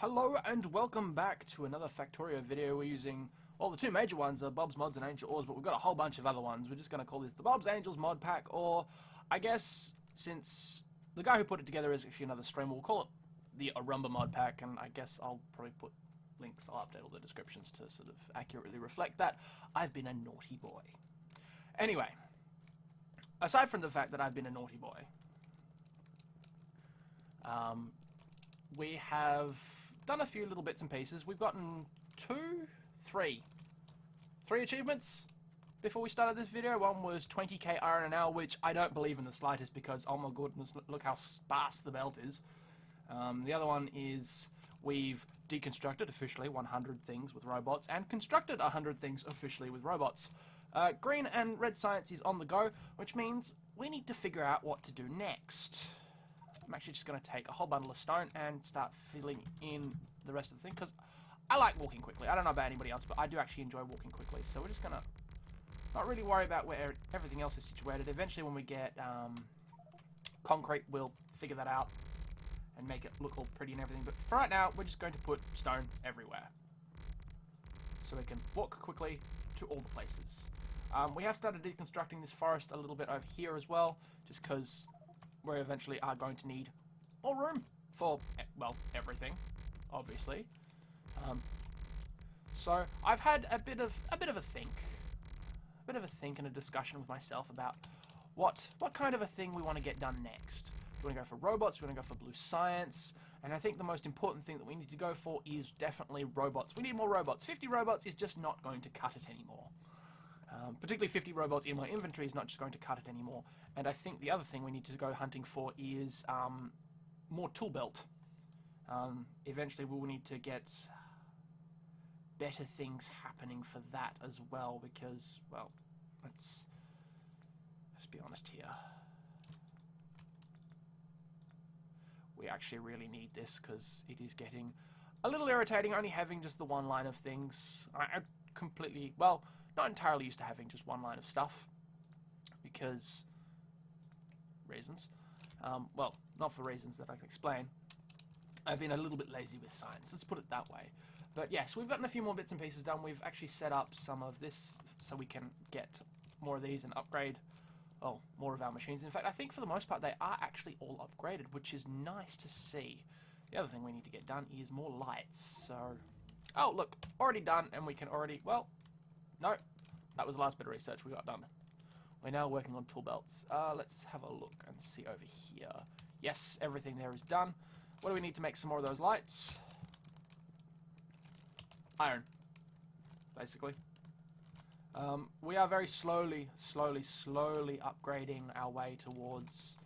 Hello and welcome back to another Factorio video. We're using, well, the two major ones are Bob's Mods and Angel Ores, but we've got a whole bunch of other ones. We're just going to call this the Bob's Angels Mod Pack, or I guess since the guy who put it together is actually another streamer, we'll call it the Arumba Mod Pack, and I guess I'll probably put links, I'll update all the descriptions to sort of accurately reflect that. I've been a naughty boy. Anyway, aside from the fact that I've been a naughty boy, we have done a few little bits and pieces. We've gotten three achievements before we started this video. One was 20k iron an hour, which I don't believe in the slightest because, oh my goodness, look how sparse the belt is. The other one is we've deconstructed officially 100 things with robots and constructed 100 things officially with robots. Green and red science is on the go, which means we need to figure out what to do next. I'm actually just going to take a whole bundle of stone and start filling in the rest of the thing, because I like walking quickly. I don't know about anybody else, but I do actually enjoy walking quickly. So we're just going to not really worry about where everything else is situated. Eventually when we get concrete, we'll figure that out and make it look all pretty and everything. But for right now, we're just going to put stone everywhere so we can walk quickly to all the places. We have started deconstructing this forest a little bit over here as well, just because we eventually are going to need more room for, well, everything, obviously. So I've had a bit of a think and a discussion with myself about what kind of a thing we want to get done next. Do we want to go for robots? Do we want to go for blue science? And I think the most important thing that we need to go for is definitely robots. We need more robots. 50 robots is just not going to cut it anymore. Particularly 50 robots in my inventory is not just going to cut it anymore. And I think the other thing we need to go hunting for is more tool belt. Eventually we will need to get better things happening for that as well, because, well, let's be honest here. We actually really need this, because it is getting a little irritating only having just the one line of things. I completely, well, not entirely used to having just one line of stuff, because reasons. Well, not for reasons that I can explain. I've been a little bit lazy with science, let's put it that way. But yes, we've gotten a few more bits and pieces done. We've actually set up some of this so we can get more of these and upgrade, oh, more of our machines. In fact, I think for the most part they are actually all upgraded, which is nice to see. The other thing we need to get done is more lights. So, oh look, already done, and we can already, well, no, that was the last bit of research we got done. We're now working on tool belts. Let's have a look and see over here. Yes, everything there is done. What do we need to make some more of those lights? Iron, basically. We are very slowly upgrading our way towards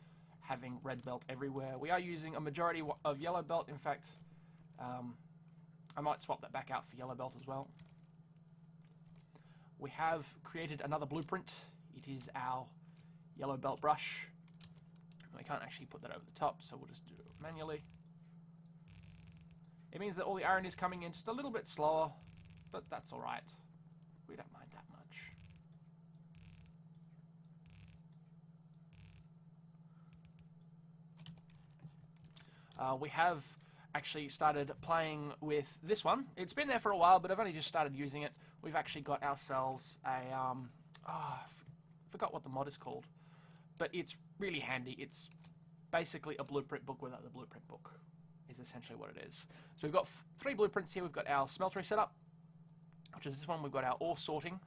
having red belt everywhere. We are using a majority of yellow belt. In fact, I might swap that back out for yellow belt as well. We have created another blueprint. It is our yellow belt brush. We can't actually put that over the top, so we'll just do it manually. It means that all the iron is coming in just a little bit slower, but that's alright. We don't mind that much. We have actually started playing with this one. It's been there for a while, but I've only just started using it. We've actually got ourselves a, forgot what the mod is called, but it's really handy. It's basically a blueprint book without the blueprint book, is essentially what it is. So we've got 3 blueprints here. We've got our smeltery setup, which is this one. We've got our ore sorting.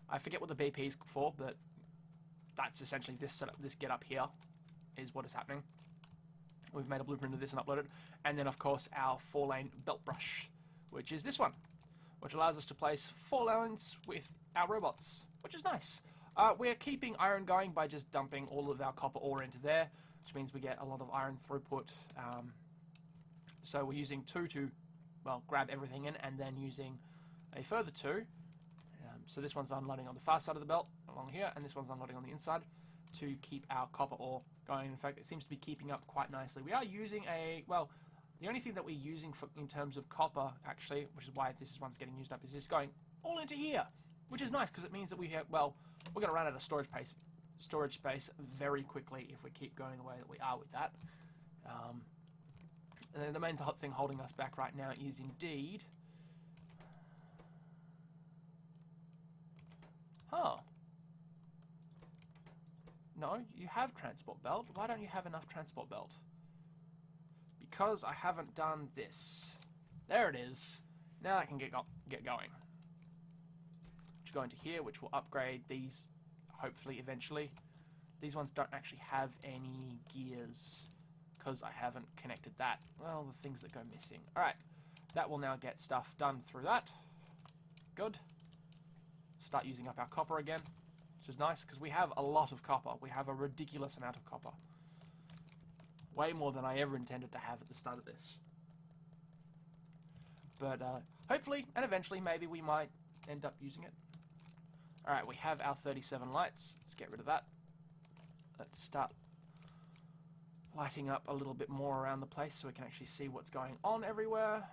I forget what the BP is for, but that's essentially this setup. This get up here is what is happening. We've made a blueprint of this and uploaded. And then, of course, our 4-lane belt brush, which is this one, which allows us to place 4 lanes with our robots, which is nice. We're keeping iron going by just dumping all of our copper ore into there, which means we get a lot of iron throughput. So we're using 2 to, well, grab everything in, and then using a further 2. So this one's unloading on the far side of the belt, along here, and this one's unloading on the inside, to keep our copper ore going. In fact, it seems to be keeping up quite nicely. We are using a, well, the only thing that we're using for, in terms of copper, actually, which is why this one's getting used up, is this going all into here, which is nice, because it means that we have, well, we're going to run out of storage space very quickly if we keep going the way that we are with that. And then the main thing holding us back right now is indeed... Huh. No, you have transport belt. Why don't you have enough transport belt? Because I haven't done this. There it is. Now I can get going. Which go into here, which will upgrade these, hopefully, eventually. These ones don't actually have any gears, because I haven't connected that. Well, the things that go missing. Alright, that will now get stuff done through that. Good. Start using up our copper again, which is nice, because we have a lot of copper. We have a ridiculous amount of copper. Way more than I ever intended to have at the start of this. But hopefully, and eventually, maybe we might end up using it. Alright, we have our 37 lights. Let's get rid of that. Let's start lighting up a little bit more around the place so we can actually see what's going on everywhere.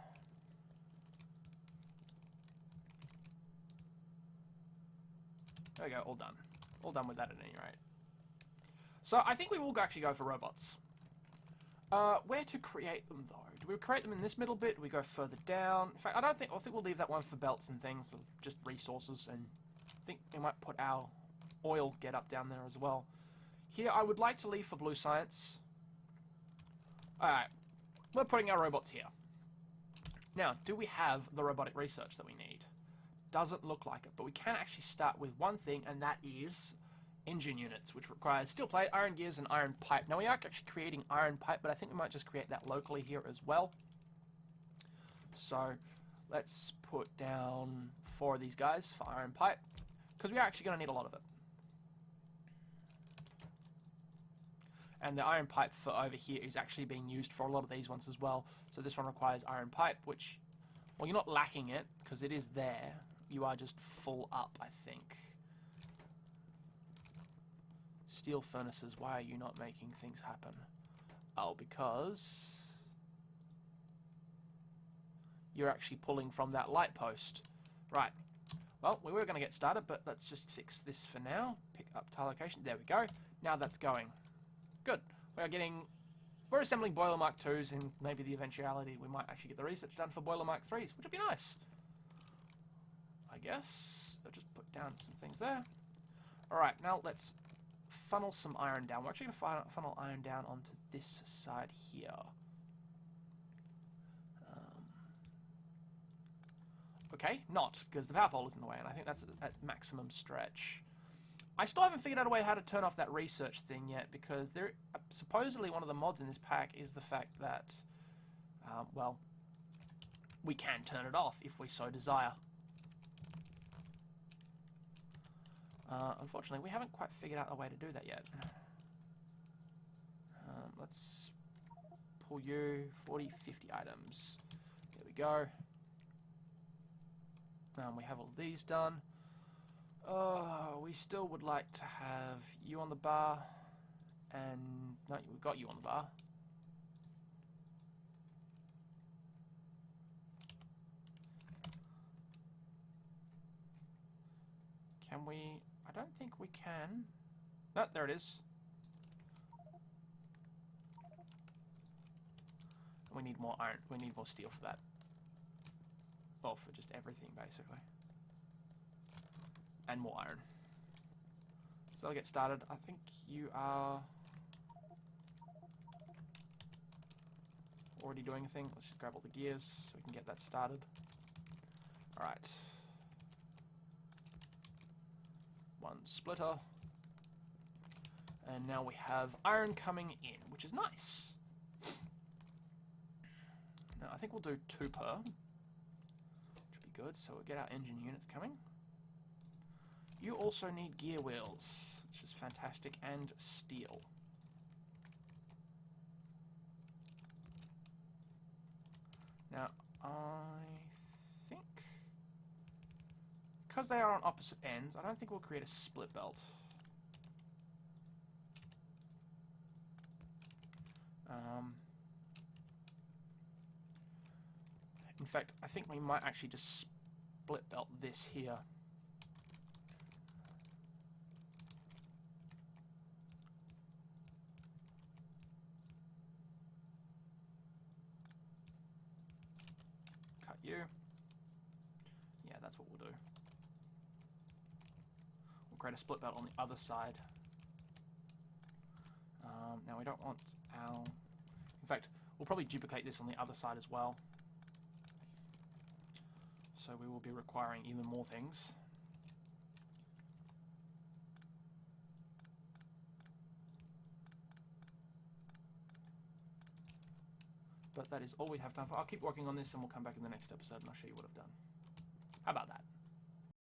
There we go, all done. All done with that at any rate. So I think we will actually go for robots. Where to create them though? Do we create them in this middle bit? Do we go further down? In fact, I think we'll leave that one for belts and things, of just resources, and I think we might put our oil get up down there as well. Here, I would like to leave for blue science. Alright, we're putting our robots here. Now, do we have the robotic research that we need? Doesn't look like it, but we can actually start with one thing, and that is engine units, which requires steel plate, iron gears, and iron pipe. Now, we are actually creating iron pipe, but I think we might just create that locally here as well. So, let's put down 4 of these guys for iron pipe, because we are actually going to need a lot of it. And the iron pipe for over here is actually being used for a lot of these ones as well. So this one requires iron pipe, which, well, you're not lacking it, because it is there. You are just full up, I think. Steel furnaces, why are you not making things happen? Oh, because you're actually pulling from that light post. Right. Well, we were going to get started, but let's just fix this for now. Pick up tile location. There we go. Now that's going. Good. We're assembling Boiler Mark 2s, and maybe the eventuality we might actually get the research done for Boiler Mark 3s, which would be nice. I guess. I'll just put down some things there. Alright, now let's funnel some iron down. We're actually going to funnel iron down onto this side here. Okay, not, because the power pole is in the way, and I think that's at maximum stretch. I still haven't figured out a way how to turn off that research thing yet, because there supposedly one of the mods in this pack is the fact that, well, we can turn it off if we so desire. Unfortunately, we haven't quite figured out a way to do that yet. Let's pull you 40, 50 items. There we go. We have all these done. We still would like to have you on the bar, and no, we've got you on the bar. Can we? I don't think we can. No, there it is. We need more iron. We need more steel for that. Well, for just everything, basically. And more iron. So I'll get started. I think you are already doing a thing. Let's just grab all the gears so we can get that started. Alright. One splitter. And now we have iron coming in, which is nice. Now I think we'll do 2 per. Which would be good. So we'll get our engine units coming. You also need gear wheels, which is fantastic, and steel. Now, I think, because they are on opposite ends, I don't think we'll create a split belt. In fact, I think we might actually just split belt this here. you. Yeah, that's what we'll do. We'll create a split belt on the other side. Now we don't want our... In fact, we'll probably duplicate this on the other side as well. So we will be requiring even more things. But that is all we have time for. I'll keep working on this and we'll come back in the next episode and I'll show you what I've done. How about that?